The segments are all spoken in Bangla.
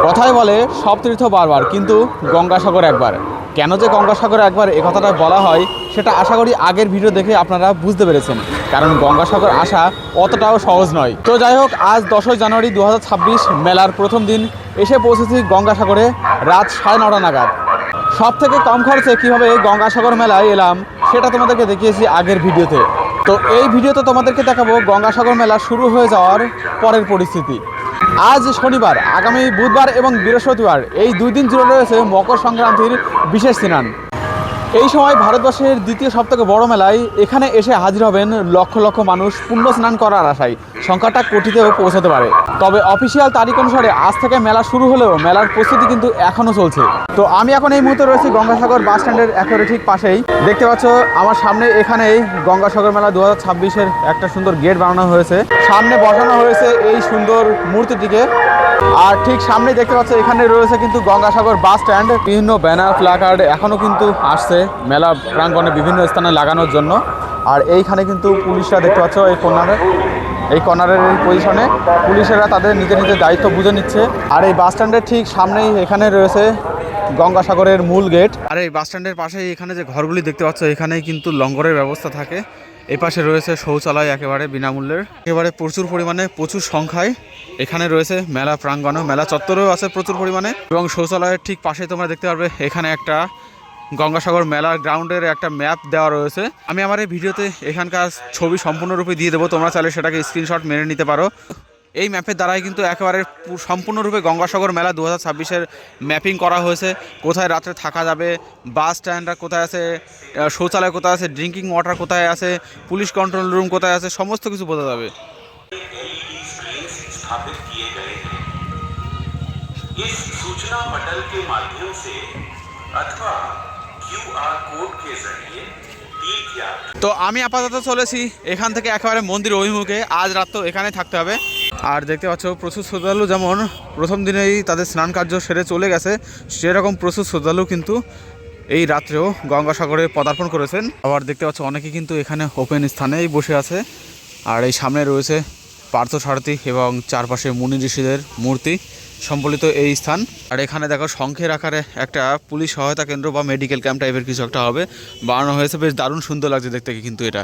কথাই বলে সব তীর্থ বারবার, কিন্তু গঙ্গাসাগর একবার। কেন যে গঙ্গাসাগর একবার এ কথাটা বলা হয় সেটা আশা করি আগের ভিডিও দেখে আপনারা বুঝতে পেরেছেন, কারণ গঙ্গাসাগর আসা অতটাও সহজ নয়। তো যাই হোক, আজ 10ই জানুয়ারি 2026 মেলার প্রথম দিন এসে পৌঁছেছি গঙ্গাসাগরে রাত 9:30 নাগাদ। সব থেকে কম খরচে কীভাবে গঙ্গাসাগর মেলায় এলাম সেটা তোমাদেরকে দেখিয়েছি আগের ভিডিওতে। তো এই ভিডিওতে তোমাদেরকে দেখাবো গঙ্গাসাগর মেলা শুরু হয়ে যাওয়ার পরের পরিস্থিতি। আজ শনিবার, আগামী বুধবার এবং বৃহস্পতিবার এই 2 দিন জুড়ে রয়েছে মকর সংক্রান্তির বিশেষ স্নান। এই সময় ভারতবর্ষের দ্বিতীয় সবথেকে বড় মেলায় এখানে এসে হাজির হবেন লক্ষ লক্ষ মানুষ পুণ্য স্নান করার আশায়। সংখ্যাটা কোটিতেও পৌঁছাতে পারে। তবে অফিসিয়াল তারিখ অনুসারে আজ থেকে মেলা শুরু হলেও মেলার প্রস্তুতি কিন্তু এখনও চলছে। তো আমি এখন এই মুহূর্তে রয়েছি গঙ্গাসাগর বাস স্ট্যান্ডের একেবারে ঠিক পাশেই। দেখতে পাচ্ছ আমার সামনে এখানেই গঙ্গাসাগর মেলা 2026-এর একটা সুন্দর গেট বানানো হয়েছে। সামনে বসানো হয়েছে এই সুন্দর মূর্তিটিকে। আর ঠিক সামনে দেখতে পাচ্ছ এখানে রয়েছে কিন্তু গঙ্গাসাগর বাস স্ট্যান্ড। বিভিন্ন ব্যানার প্ল্যাকার্ড এখনও কিন্তু আসছে মেলা প্রাঙ্গণে বিভিন্ন স্থানে লাগানোর জন্য। আর এইখানে কিন্তু পুলিশরা দেখতে পাচ্ছ এই কর্নারের এই পজিশনে পুলিশেরা তাদের নিজের নিজের দায়িত্ব বুঝে নিচ্ছে। আর এই বাস স্ট্যান্ডের ঠিক সামনেই এখানে রয়েছে গঙ্গাসাগরের মূল গেট। আর এই বাস স্ট্যান্ডের পাশেই এখানে যে ঘরগুলি দেখতে পাচ্ছ এখানেই কিন্তু লঙ্গরের ব্যবস্থা থাকে। এই পাশে রয়েছে শৌচালয় একেবারে বিনামূল্যের, একেবারে প্রচুর পরিমাণে প্রচুর সংখ্যায় এখানে রয়েছে মেলা প্রাঙ্গণে। মেলা চত্বরেও আছে প্রচুর পরিমাণে, এবং শৌচালয়ের ঠিক পাশে তোমরা দেখতে পারবে এখানে একটা গঙ্গাসাগর মেলার গ্রাউন্ডের একটা ম্যাপ দেওয়া রয়েছে। আমি আমার এই ভিডিওতে এখানকার ছবি সম্পূর্ণরূপে দিয়ে দেবো, তোমরা চাইলে সেটাকে স্ক্রিনশট মেরে নিতে পারো। এই ম্যাপের দ্বারাই কিন্তু একেবারে সম্পূর্ণরূপে গঙ্গাসাগর মেলা 2026-এর ম্যাপিং করা হয়েছে। কোথায় রাত্রে থাকা যাবে, বাস স্ট্যান্ডটা কোথায় আছে, শৌচালয় কোথায় আছে, ড্রিঙ্কিং ওয়াটার কোথায় আছে, পুলিশ কন্ট্রোল রুম কোথায় আছে, সমস্ত কিছু বোঝা যাবে। তো আমি আপাতত চলেছি এখান থেকে একেবারে মন্দির অভিমুখে। আজ রাত তো এখানে থাকতে হবে। আর দেখতে পাচ্ছ প্রচুর শ্রদ্ধালু যেমন প্রথম দিনেই তাদের স্নান কার্য সেরে চলে গেছে, সেরকম প্রচুর শ্রদ্ধালু কিন্তু এই রাত্রেও গঙ্গাসাগরে পদার্পণ করেছেন। আবার দেখতে পাচ্ছ অনেকে কিন্তু এখানে ওপেন স্থানেই বসে আছে। আর এই সামনে রয়েছে পার্থসারথী এবং চারপাশে মুনি ঋষিদের মূর্তি সম্বলিত এই স্থান। আর এখানে দেখো শঙ্খের আকারে একটা পুলিশ সহায়তা কেন্দ্র বা মেডিকেল ক্যাম্প টাইপের কিছু একটা হবে, বানানো হয়েছে। বেশ দারুণ সুন্দর লাগছে দেখতে কিন্তু এটা।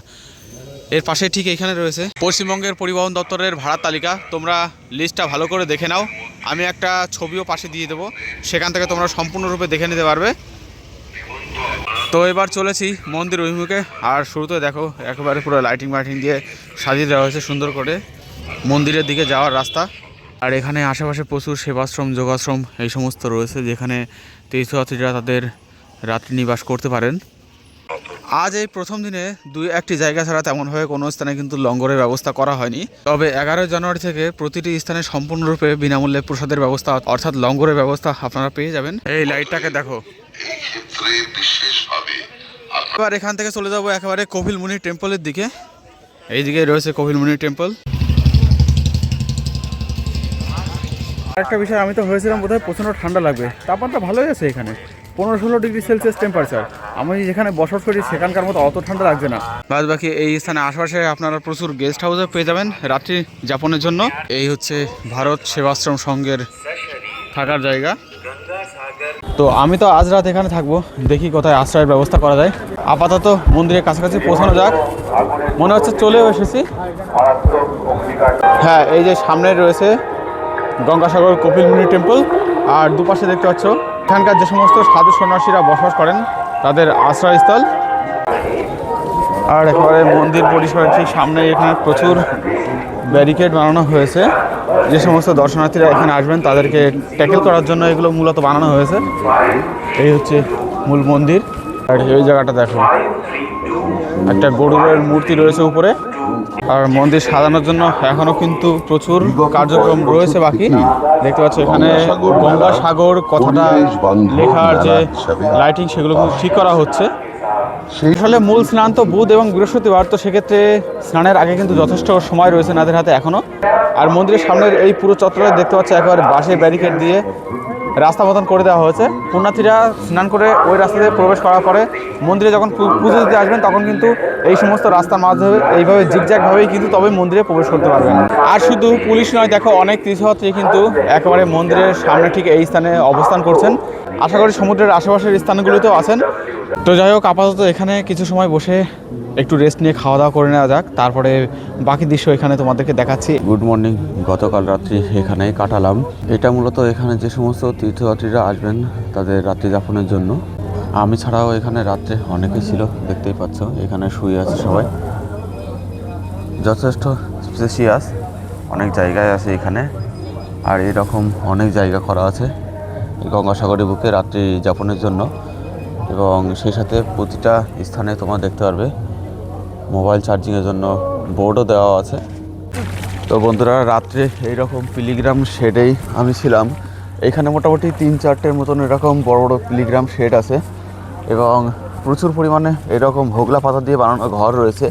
এর পাশে ঠিক এখানে রয়েছে পশ্চিমবঙ্গের পরিবহন দপ্তরের ভাড়ার তালিকা। তোমরা লিস্টটা ভালো করে দেখে নাও, আমি একটা ছবিও পাশে দিয়ে দেবো, সেখান থেকে তোমরা সম্পূর্ণরূপে দেখে নিতে পারবে। তো এবার চলেছি মন্দির অভিমুখে। আর শুরুতে দেখো একেবারে পুরো লাইটিং দিয়ে সাজিয়ে দেওয়া হয়েছে সুন্দর করে মন্দিরের দিকে যাওয়ার রাস্তা। আর এখানে আশেপাশে প্রচুর সেবাশ্রম, যোগাশ্রম এই সমস্ত রয়েছে, যেখানে তীর্থযাত্রীরা তাদের রাত্রি নিবাস করতে পারেন। আজ এই প্রথম দিনে 2-1টি জায়গা ছাড়া তেমনভাবে কোনো স্থানে কিন্তু লঙ্গরের ব্যবস্থা করা হয়নি। তবে 11 জানুয়ারি থেকে প্রতিটি স্থানে সম্পূর্ণরূপে বিনামূল্যে প্রসাদের ব্যবস্থা অর্থাৎ লঙ্গরের ব্যবস্থা আপনারা পেয়ে যাবেন। এই লাইটটাকে দেখো। এবার এখান থেকে চলে যাবো একেবারে কপিল মুনি টেম্পলের দিকে। এই দিকে রয়েছে কপিল মুনি টেম্পল। একটা বিষয়, আমি তো হয়েছিলাম বোধহয় প্রচণ্ড ঠান্ডা লাগবে, তাপমাত্রা ভালোই আছে এখানে 15-16 ডিগ্রি সেলসিয়াস টেম্পারেচার। আমি যেখানে বসবাস করি সেখানকার মতো অত ঠান্ডা লাগছে না। বাদ বাকি এই স্থানে আশেপাশে আপনারা প্রচুর গেস্ট হাউসে পেয়ে যাবেন রাত্রি যাপনের জন্য। এই হচ্ছে ভারত সেবাশ্রম সংঘের থাকার জায়গা। তো আমি তো আজ রাত এখানে থাকবো, দেখি কোথায় আশ্রয়ের ব্যবস্থা করা যায়। আপাতত মন্দিরের কাছাকাছি পৌঁছানো যাক, মনে হচ্ছে চলেও এসেছি। হ্যাঁ, এই যে সামনে রয়েছে গঙ্গাসাগর কপিল মুনি টেম্পল। আর দুপাশে দেখতে পাচ্ছ এখানকার যে সমস্ত সাধু সন্ন্যাসীরা বসবাস করেন তাদের আশ্রয়স্থল। আর একেবারে মন্দির পরিসরের ঠিক সামনে এখানে প্রচুর ব্যারিকেড বানানো হয়েছে। যে সমস্ত দর্শনার্থীরা এখানে আসবেন তাদেরকে ট্যাকেল করার জন্য এগুলো মূলত বানানো হয়েছে। এই হচ্ছে মূল মন্দির। আর এই জায়গাটা দেখো, একটা গরুরের মূর্তি রয়েছে উপরে। আর মন্দির সাজানোর জন্য এখনও কিন্তু প্রচুর কার্যক্রম রয়েছে বাকি। দেখতে পাচ্ছ এখানে গঙ্গাসাগর কথাটা লেখার যে লাইটিং সেগুলো কিন্তু ঠিক করা হচ্ছে। আসলে মূল স্নান তো বুধ এবং বৃহস্পতিবার, তো সেক্ষেত্রে স্নানের আগে কিন্তু যথেষ্ট সময় রয়েছে নাদের হাতে এখনও। আর মন্দিরের সামনের এই পুরো চত্বরে দেখতে পাচ্ছি একেবারে বাঁশের ব্যারিকেড দিয়ে রাস্তা মতন করে দেওয়া হয়েছে। পুণ্যার্থীরা স্নান করে ওই রাস্তা দিয়ে প্রবেশ করার পরে মন্দিরে যখন পুজো দিতে আসবেন তখন কিন্তু এই সমস্ত রাস্তার মাধ্যমে এইভাবে জিগজ্যাগভাবেই কিন্তু তবে মন্দিরে প্রবেশ করতে পারবেন। আর শুধু পুলিশ নয়, দেখো অনেক তীর্থযাত্রী কিন্তু একেবারে মন্দিরের সামনে ঠিক এই স্থানে অবস্থান করছেন। আশা করি সমুদ্রের আশেপাশের স্থানগুলোতেও আছেন। তো যাই হোক, আপাতত এখানে কিছু সময় বসে একটু রেস্ট নিয়ে খাওয়া দাওয়া করে নেওয়া যাক, তারপরে বাকি দৃশ্য এখানে তোমাদেরকে দেখাচ্ছি। Good morning. গতকাল রাত্রি এখানেই কাটালাম। এটা মূলত এখানে যে সমস্ত তীর্থযাত্রীরা আসবেন তাদের রাত্রি যাপনের জন্য। আমি ছাড়াও এখানে রাত্রে অনেকেই ছিল, দেখতেই পাচ্ছ এখানে শুয়ে আছে সবাই। যথেষ্ট স্পেসিয়াস অনেক জায়গায় আছে এখানে, আর এরকম অনেক জায়গা করা আছে গঙ্গাসাগরের বুকে রাত্রি যাপনের জন্য। এবং সেই সাথে প্রতিটা স্থানে তোমরা দেখতে পারবে মোবাইল চার্জিংয়ের জন্য বোর্ডও দেওয়া আছে। তো বন্ধুরা, রাত্রে এইরকম পিলিগ্রাম শেডেই আমি ছিলাম। এখানে মোটামুটি 3-4টের মতন এরকম বড় বড় পিলিগ্রাম শেড আছে এবং প্রচুর পরিমাণে এরকম হোগলা পাতা দিয়ে বানানো ঘর রয়েছে।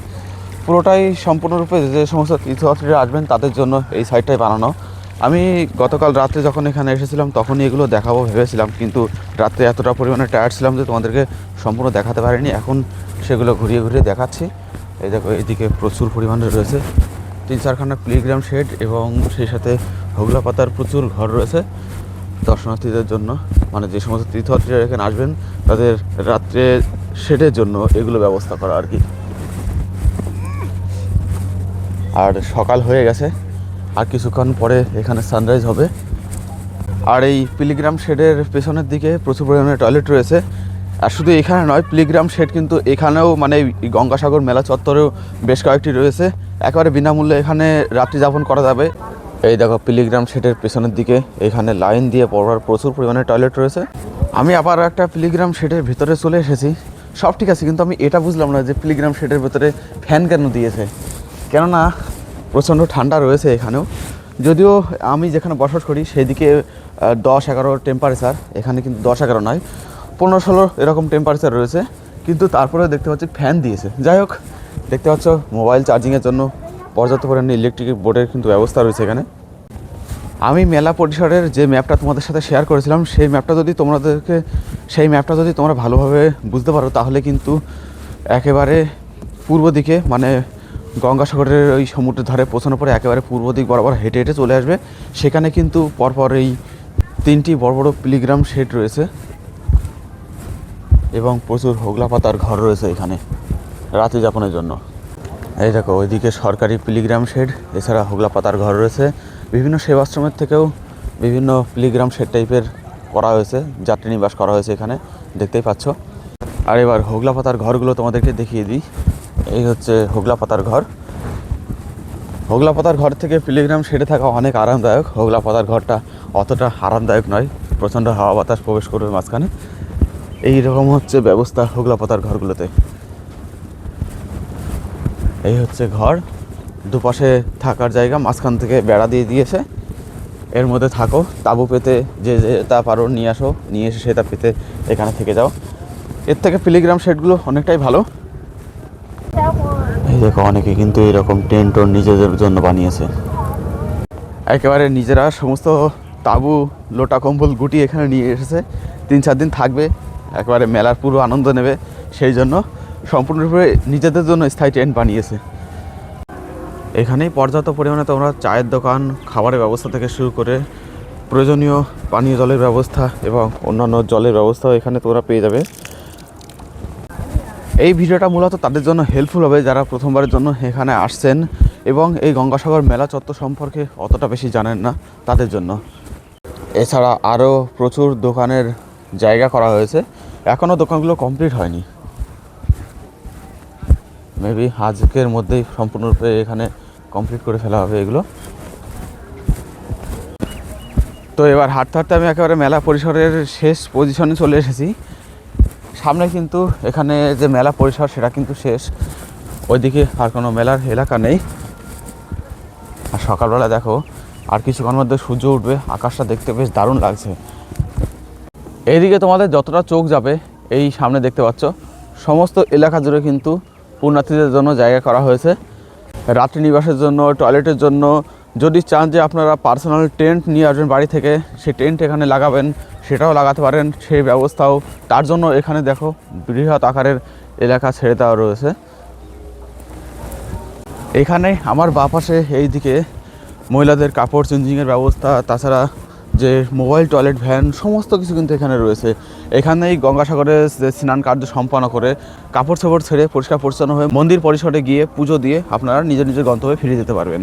পুরোটাই সম্পূর্ণরূপে যে সমস্ত তীর্থযাত্রীরা আসবেন তাদের জন্য এই সাইডটাই বানানো। আমি গতকাল রাত্রে যখন এখানে এসেছিলাম তখনই এগুলো দেখাবো ভেবেছিলাম, কিন্তু রাত্রে এতটা পরিমাণে টায়ার্ড ছিলাম যে তোমাদেরকে সম্পূর্ণ দেখাতে পারিনি। এখন সেগুলো ঘুরিয়ে ঘুরিয়ে দেখাচ্ছি। এই দেখো, এইদিকে প্রচুর পরিমাণে রয়েছে 3-4খানা পিলিগ্রাম শেড এবং সেই সাথে হোগলা পাতার প্রচুর ঘর রয়েছে দর্শনার্থীদের জন্য। মানে যে সমস্ত তীর্থযাত্রীরা এখানে আসবেন তাদের রাত্রে শেডের জন্য এগুলো ব্যবস্থা করা আর কি। আর সকাল হয়ে গেছে, আর কিছুক্ষণ পরে এখানে সানরাইজ হবে। আর এই পিলিগ্রাম শেডের পেছনের দিকে প্রচুর পরিমাণে টয়লেট রয়েছে। আর শুধু এখানে নয়, পিলিগ্রাম শেড কিন্তু এখানেও মানে গঙ্গাসাগর মেলা চত্বরেও বেশ কয়েকটি রয়েছে। একেবারে বিনামূল্যে এখানে রাত্রি যাপন করা যাবে। এই দেখো, পিলিগ্রাম শেডের পেছনের দিকে এখানে লাইন দিয়ে পড়ার প্রচুর পরিমাণে টয়লেট রয়েছে। আমি আবার একটা পিলিগ্রাম শেডের ভিতরে চলে এসেছি। সব ঠিক আছে, কিন্তু আমি এটা বুঝলাম না যে পিলিগ্রাম শেডের ভিতরে ফ্যান কেন দিয়েছে। কেননা প্রচণ্ড ঠান্ডা রয়েছে এখানেও, যদিও আমি যেখানে বসবাস করি সেদিকে 10-11 টেম্পারেচার, এখানে কিন্তু 10-11 নয়, 15-16 এরকম টেম্পারেচার রয়েছে। কিন্তু তারপরে দেখতে পাচ্ছি ফ্যান দিয়েছে। যাই হোক, দেখতে পাচ্ছ মোবাইল চার্জিংয়ের জন্য পর্যাপ্ত পরিমাণে ইলেকট্রিক বোর্ডের কিন্তু ব্যবস্থা রয়েছে এখানে। আমি মেলা পরিসরের যে ম্যাপটা তোমাদের সাথে শেয়ার করেছিলাম সেই ম্যাপটা যদি তোমরা ভালোভাবে বুঝতে পারো তাহলে কিন্তু একেবারে পূর্ব দিকে, মানে গঙ্গাসাগরের ওই সমুদ্রের ধারে পৌঁছানোর পরে একেবারে পূর্ব দিক বরাবর হেঁটে হেঁটে চলে আসবে। সেখানে কিন্তু পরপর এই 3টি বড় বড় পিলিগ্রাম শেড রয়েছে এবং প্রচুর হোগলা পাতার ঘর রয়েছে এখানে রাত্রি যাপনের জন্য। এই দেখো, ওইদিকে সরকারি পিলিগ্রাম শেড, এছাড়া হোগলা পাতার ঘর রয়েছে। বিভিন্ন সেবাশ্রমের থেকেও বিভিন্ন পিলিগ্রাম শেড টাইপের করা হয়েছে, যাত্রী নিবাস করা হয়েছে এখানে, দেখতেই পাচ্ছ। আর এবার হোগলা পাতার ঘরগুলো তোমাদেরকে দেখিয়ে দিই। এই হচ্ছে হোগলা পাতার ঘর। হোগলা পাতার ঘর থেকে পিলিগ্রাম শেডে থাকা অনেক আরামদায়ক। হোগলা পাতার ঘরটা অতটা আরামদায়ক নয়, প্রচণ্ড হাওয়া বাতাস প্রবেশ করবে মাঝখানে। এই রকম হচ্ছে ব্যবস্থা হোগলা পাতার ঘরগুলোতে। এই হচ্ছে ঘর, দুপাশে থাকার জায়গা, মাঝখান থেকে বেড়া দিয়ে দিয়েছে। এর মধ্যে থাকো, তাঁবু পেতে যে তা পারো নিয়ে আসো, নিয়ে এসে সেটা পেতে এখানে থেকে যাও। এর থেকে পিলিগ্রাম শেডগুলো অনেকটাই ভালো। এই দেখো, অনেকে কিন্তু এরকম টেন্টও নিজেদের জন্য বানিয়েছে। একেবারে নিজেরা সমস্ত তাঁবু লোটা কম্বল গুটিয়ে এখানে নিয়ে এসেছে। 3-4 দিন থাকবে, একেবারে মেলার পুরো আনন্দ নেবে, সেই জন্য সম্পূর্ণরূপে নিজেদের জন্য স্থায়ী টেন্ট বানিয়েছে। এখানেই পর্যাপ্ত পরিমাণে তোমরা চায়ের দোকান, খাবারের ব্যবস্থা থেকে শুরু করে প্রয়োজনীয় পানীয় জলের ব্যবস্থা এবং অন্যান্য জলের ব্যবস্থাও এখানে তোমরা পেয়ে যাবে। এই ভিডিওটা মূলত তাদের জন্য হেল্পফুল হবে যারা প্রথমবারের জন্য এখানে আসছেন এবং এই গঙ্গাসাগর মেলা চত্বর সম্পর্কে অতটা বেশি জানেন না, তাদের জন্য। এছাড়া আরও প্রচুর দোকানের জায়গা করা হয়েছে, এখনও দোকানগুলো কমপ্লিট হয়নি। মেবি আজকের মধ্যেই সম্পূর্ণরূপে এখানে কমপ্লিট করে ফেলা হবে এগুলো। তো এবার হাঁটতে হাঁটতে আমি একেবারে মেলা পরিসরের শেষ পজিশনে চলে এসেছি। সামনে কিন্তু এখানে যে মেলা পরিসর সেটা কিন্তু শেষ, ওইদিকে আর কোনো মেলার এলাকা নেই। আর সকালবেলা দেখো, আর কিছুক্ষণের মধ্যে সূর্য উঠবে, আকাশটা দেখতে বেশ দারুণ লাগছে। এইদিকে তোমাদের যতটা চোখ যাবে, এই সামনে দেখতে পাচ্ছ সমস্ত এলাকা জুড়ে কিন্তু পুণ্যার্থীদের জন্য জায়গা করা হয়েছে, রাত্রি নিবাসের জন্য, টয়লেটের জন্য, যদি চান যে আপনারা পার্সোনাল টেন্ট নিয়ে আসবেন বাড়ি থেকে, সেই টেন্ট এখানে লাগাবেন, সেটাও লাগাতে পারেন, সেই ব্যবস্থাও। তার জন্য এখানে দেখো বৃহৎ আকারের এলাকা ছেড়ে দেওয়া রয়েছে। এখানে আমার বাঁ পাশে এই দিকে মহিলাদের কাপড় চেঞ্জিংয়ের ব্যবস্থা, তাছাড়া যে মোবাইল টয়লেট ভ্যান সমস্ত কিছু কিন্তু এখানে রয়েছে। এখানেই গঙ্গাসাগরে যে স্নান কার্য সম্পন্ন করে কাপড় চোপড় ছেড়ে পরিষ্কার পরিচ্ছন্ন হয়ে মন্দির পরিসরে গিয়ে পুজো দিয়ে আপনারা নিজের নিজের গন্তব্যে ফিরে যেতে পারবেন।